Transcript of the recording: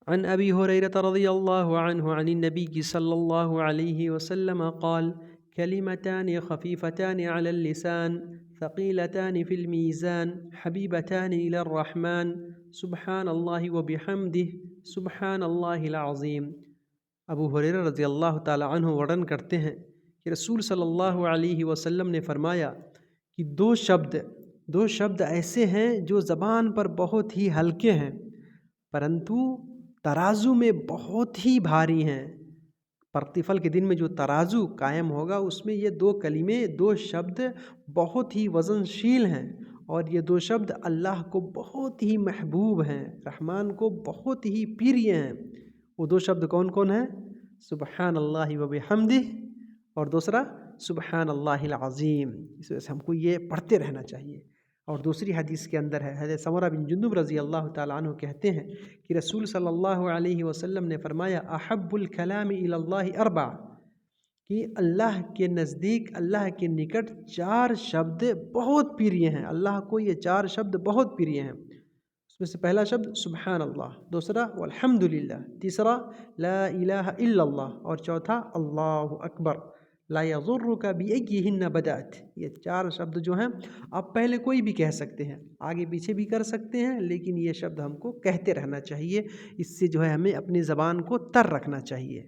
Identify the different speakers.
Speaker 1: عن أبي هريرة رضي الله عنه عن النبي صلى الله عليه وسلم قال كلمتان خفيفتان على اللسان ثقيلتان في الميزان حبيبتان إلى الرحمن سبحان الله وبحمده سبحان الله العظيم۔ ابو ہریرہ رضی اللہ تعالی عنہ ورنن کرتے ہیں کہ رسول صلی اللہ علیہ وسلم نے فرمایا کہ دو شبد ایسے ہیں جو زبان پر بہت ہی ہلکے ہیں پرنتو ترازو میں بہت ہی بھاری ہیں۔ پرتفل کے دن میں جو ترازو قائم ہوگا اس میں یہ دو کلمے، دو شبد بہت ہی وزن شیل ہیں، اور یہ دو شبد اللہ کو بہت ہی محبوب ہیں، رحمان کو بہت ہی پریہ ہیں۔ وہ دو شبد کون کون ہیں؟ سبحان اللہ و بحمدہ، اور دوسرا سبحان اللہ العظیم۔ اس وجہ سے ہم کو یہ پڑھتے رہنا چاہیے۔ اور دوسری حدیث کے اندر ہے، حضرت سمرہ بن جندب رضی اللہ تعالیٰ عنہ کہتے ہیں کہ رسول صلی اللہ علیہ وسلم نے فرمایا احب الکلام الی اللہ اربع، کہ اللہ کے نزدیک، اللہ کے نکٹ چار شبد بہت پریہ ہیں، اللہ کو یہ چار شبد بہت پریہ ہیں۔ اس میں سے پہلا شبد سبحان اللہ، دوسرا والحمدللہ، تیسرا لا الہ الا اللہ، اور چوتھا اللہ اکبر۔ لا یضرک بأیہن بدأت، یہ چار شبد جو ہیں آپ پہلے کوئی بھی کہہ سکتے ہیں، آگے پیچھے بھی کر سکتے ہیں، لیکن یہ شبد ہم کو کہتے رہنا چاہیے۔ اس سے جو ہے ہمیں اپنی زبان کو تر رکھنا چاہیے۔